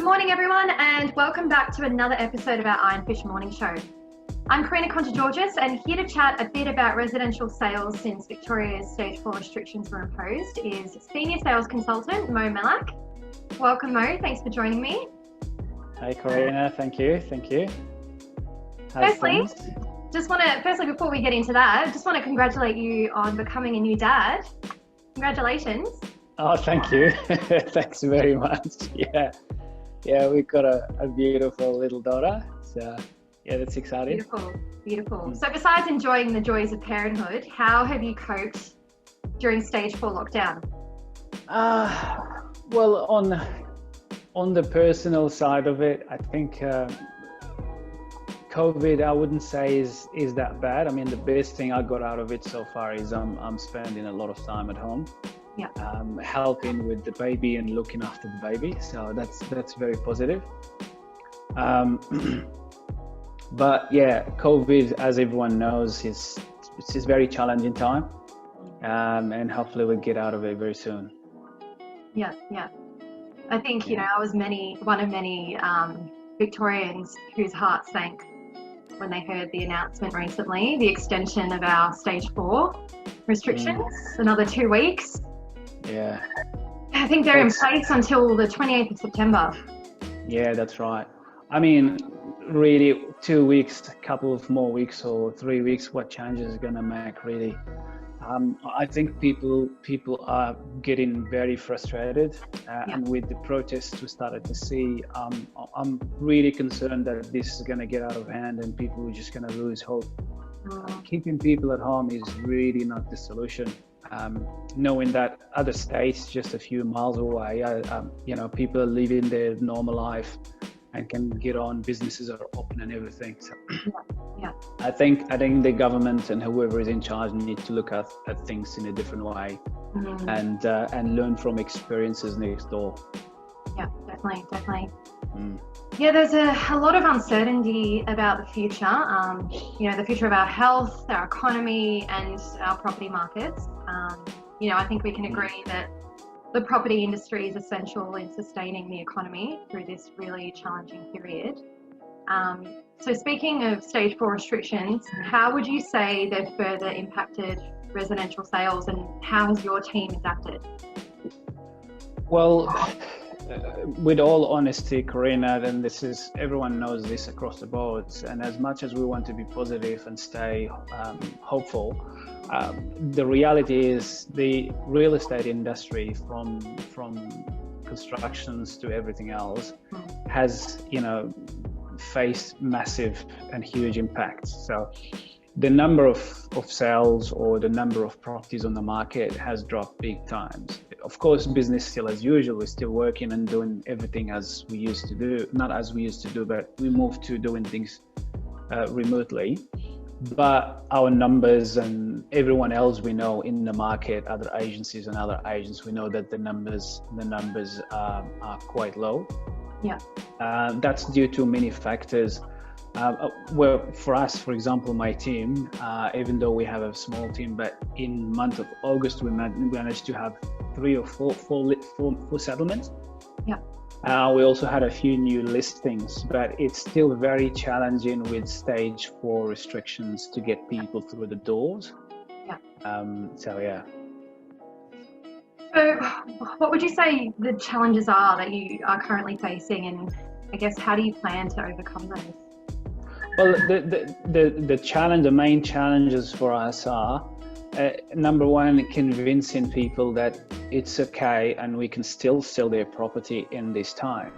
Good morning, everyone, and welcome back to another episode of our Ironfish Morning Show. I'm Karina Concha-Georges, and here to chat a bit about residential sales since Victoria's Stage 4 restrictions were imposed is Senior Sales Consultant Mellak. Welcome, Mo. Thanks for joining me. Hey, Karina. Thank you. Firstly, before we get into that, I just want to congratulate you on becoming a new dad. Congratulations. Oh, thank you. Thanks very much. Yeah, we've got a beautiful little daughter. So, yeah, that's exciting. Beautiful. So besides enjoying the joys of parenthood, how have you coped during Stage 4 lockdown? Well, on the personal side of it, I think COVID, I wouldn't say is that bad. I mean, the best thing I got out of it so far is I'm spending a lot of time at home. Yeah. Helping with the baby and looking after the baby, so that's very positive. But yeah, COVID, as everyone knows, it's a very challenging time, and hopefully we'll get out of it very soon. Yeah. I think I was one of many Victorians whose hearts sank when they heard the announcement recently, the extension of our Stage 4 restrictions, another 2 weeks. Yeah. I think they're in place until the 28th of September. Yeah, that's right. I mean, really, 2 weeks, a couple of more weeks or 3 weeks, what changes is going to make, really? I think people are getting very frustrated, and with the protests we started to see, I'm really concerned that this is going to get out of hand and people are just going to lose hope. Keeping people at home is really not the solution. Knowing that other states just a few miles away, people are living their normal life and can get on, businesses are open and everything. So yeah. I think the government and whoever is in charge need to look at things in a different way, and learn from experiences next door. Yeah, definitely. Yeah, there's a lot of uncertainty about the future. The future of our health, our economy, and our property markets. I think we can agree that the property industry is essential in sustaining the economy through this really challenging period. So speaking of Stage 4 restrictions, how would you say they've further impacted residential sales, and how has your team adapted? Well, with all honesty, Karina, and everyone knows this across the board, and as much as we want to be positive and stay hopeful, the reality is the real estate industry, from constructions to everything else, has faced massive and huge impacts. So the number of sales or the number of properties on the market has dropped big times. Of course, business still as usual. We're still working and doing everything as we used to do. Not as we used to do, but we moved to doing things remotely. But our numbers and everyone else we know in the market, other agencies and other agents, we know that the numbers are quite low. Yeah. That's due to many factors. Well, for us, for example, my team, even though we have a small team, but in month of August, we managed to have 3 or 4 settlements. Yeah. We also had a few new listings, but it's still very challenging with Stage 4 restrictions to get people through the doors. Yeah. Yeah. So what would you say the challenges are that you are currently facing, and I guess how do you plan to overcome those? Well, the main challenges for us are, number one, convincing people that it's okay and we can still sell their property in this time.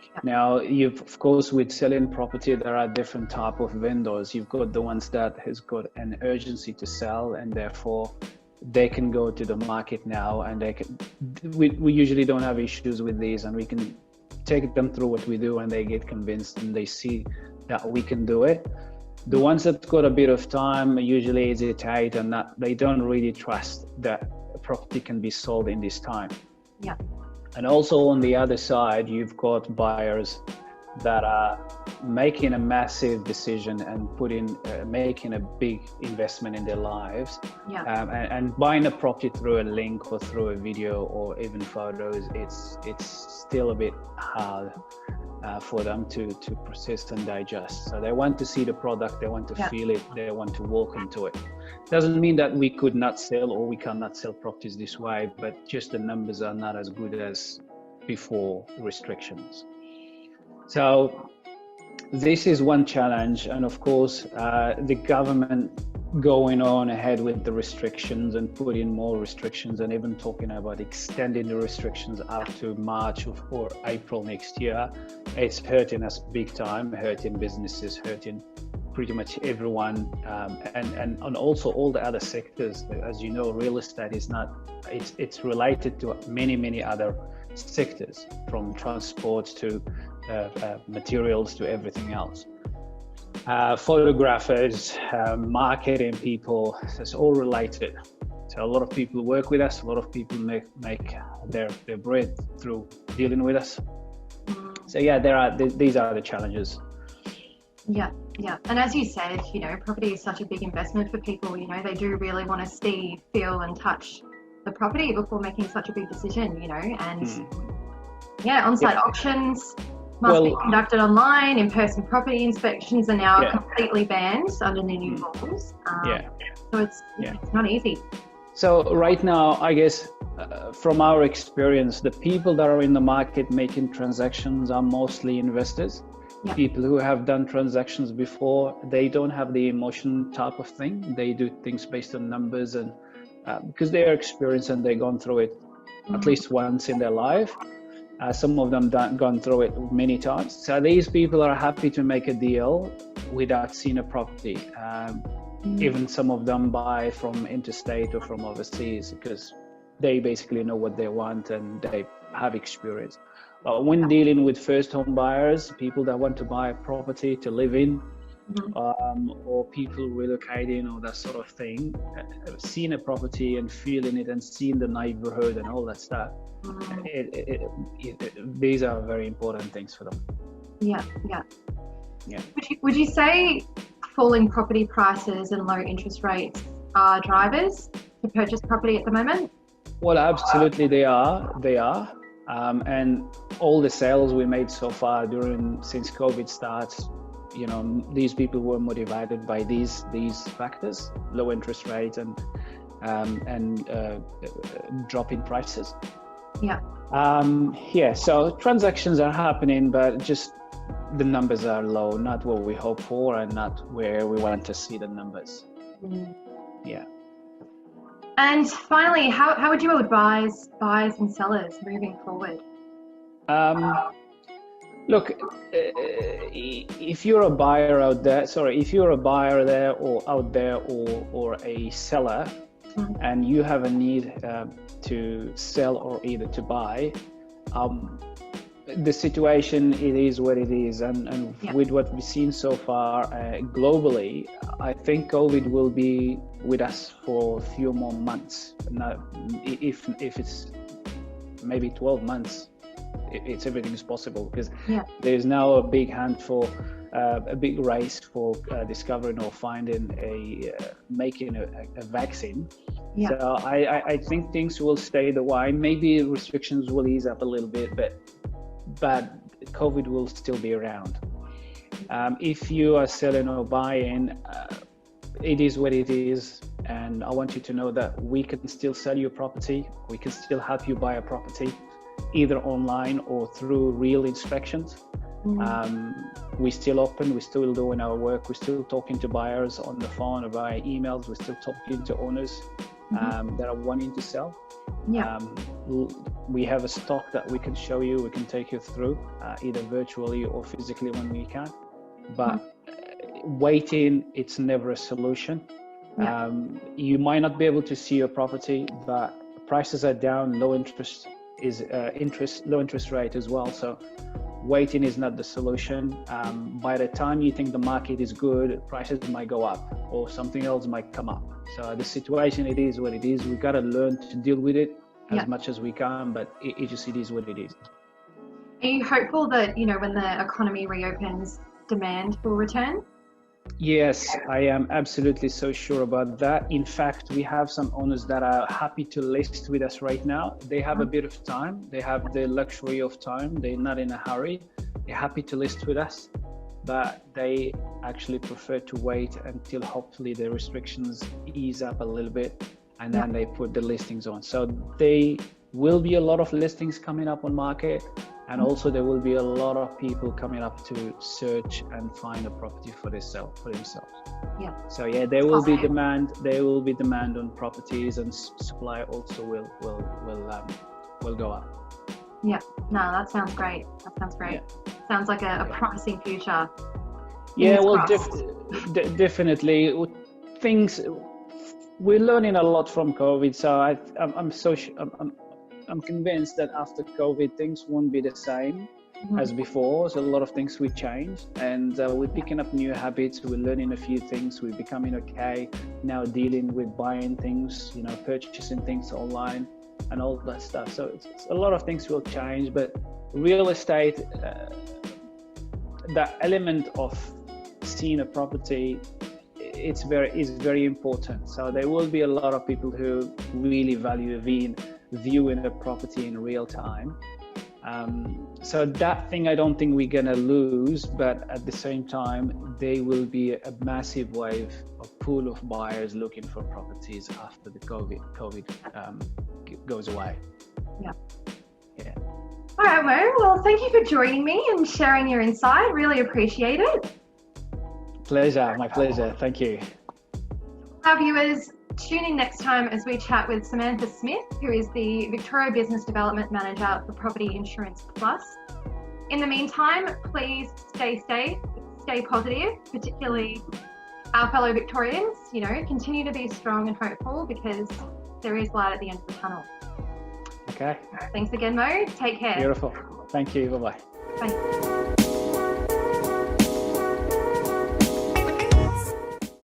Yeah. Now, of course, with selling property, there are different type of vendors. You've got the ones that has got an urgency to sell, and therefore they can go to the market now, and we usually don't have issues with these, and we can take them through what we do, and they get convinced and they see that we can do it. The ones that got a bit of time usually hesitate, and that they don't really trust that a property can be sold in this time. Yeah. And also on the other side, you've got buyers that are making a massive decision and making a big investment in their lives, and buying a property through a link or through a video or even photos, it's still a bit hard for them to process and digest. So they want to see the product, they want to feel it, they want to walk into it. Doesn't mean that we could not sell or we cannot sell properties this way, but just the numbers are not as good as before restrictions. So this is one challenge, and of course the government going on ahead with the restrictions and putting more restrictions, and even talking about extending the restrictions up to March or April next year. It's hurting us big time, hurting businesses, hurting pretty much everyone, and also all the other sectors. As you know, real estate is not, it's related to many other sectors, from transport to materials to everything else. Photographers, marketing people, it's all related. So a lot of people work with us, a lot of people make their bread through dealing with us. So yeah, these are the challenges. Yeah. And as you said, you know, property is such a big investment for people. You know, they do really want to see, feel and touch the property before making such a big decision, you know, and on-site auctions must be conducted online. In-person property inspections are now completely banned under the new rules. So it's not easy. So right now, I guess, from our experience, the people that are in the market making transactions are mostly investors. People who have done transactions before, they don't have the emotion type of thing. They do things based on numbers, and because they are experienced and they've gone through it at least once in their life. Some of them gone through it many times. So these people are happy to make a deal without seeing a property. Even some of them buy from interstate or from overseas because they basically know what they want and they have experience. But when dealing with first home buyers, people that want to buy a property to live in, or people relocating or that sort of thing, seeing a property and feeling it and seeing the neighborhood and all that stuff, these are very important things for them. Yeah. Would you say falling property prices and low interest rates are drivers to purchase property at the moment? Well, absolutely they are. And all the sales we made so far since COVID starts, you know, these people were motivated by these factors: low interest rates and drop in prices. So transactions are happening, but just the numbers are low, not what we hope for and not where we want to see the numbers. And finally, how would you advise buyers and sellers moving forward? Look, if you're a buyer out there, or a seller, and you have a need to sell or either to buy, the situation, it is what it is, and with what we've seen so far globally, I think COVID will be with us for a few more months. Now, if it's maybe 12 months, everything is possible, because there's now a big big race for discovering or finding making a vaccine. So I think things will stay the way. Maybe restrictions will ease up a little bit, but COVID will still be around. If you are selling or buying, it is what it is, and I want you to know that we can still sell your property. We can still help you buy a property, either online or through real inspections. We're still open, we're still doing our work, we're still talking to buyers on the phone or via emails, we're still talking to owners that are wanting to sell. We have a stock that we can show you, we can take you through, either virtually or physically when we can. But waiting, it's never a solution. You might not be able to see your property, but prices are down, low interest rate as well. So waiting is not the solution. By the time you think the market is good, prices might go up or something else might come up. So the situation, it is what it is. We've got to learn to deal with it as much as we can, but it is what it is. Are you hopeful that, you know, when the economy reopens, demand will return? Yes, I am absolutely so sure about that. In fact, we have some owners that are happy to list with us right now. They have a bit of time. They have the luxury of time. They're not in a hurry. They're happy to list with us, but they actually prefer to wait until hopefully the restrictions ease up a little bit, and then they put the listings on. So there will be a lot of listings coming up on market. And also there will be a lot of people coming up to search and find a property for themselves. Yeah. So yeah, there will be demand. There will be demand on properties, and supply also will go up. Yeah. No, that sounds great. That sounds great. Yeah. Sounds like a promising future. Yeah. Well, definitely things. We're learning a lot from COVID. So I'm convinced that after COVID, things won't be the same as before. So a lot of things will change, and we're picking up new habits. We're learning a few things. We're becoming okay now dealing with buying things, purchasing things online and all that stuff. So it's a lot of things will change, but real estate, that element of seeing a property, is very important. So there will be a lot of people who really value viewing a property in real time. So that thing I don't think we're gonna lose, but at the same time there will be a massive wave of pool of buyers looking for properties after the COVID goes away. Yeah. All right, Mo. Well, thank you for joining me and sharing your insight. Really appreciate it. My pleasure. Thank you. Our viewers, tune in next time as we chat with Samantha Smith, who is the Victoria Business Development Manager for Property Insurance Plus. In the meantime, please stay safe, stay positive, particularly our fellow Victorians. Continue to be strong and hopeful, because there is light at the end of the tunnel. Okay. Thanks again, Mo. Take care. Beautiful. Thank you. Bye-bye. Bye.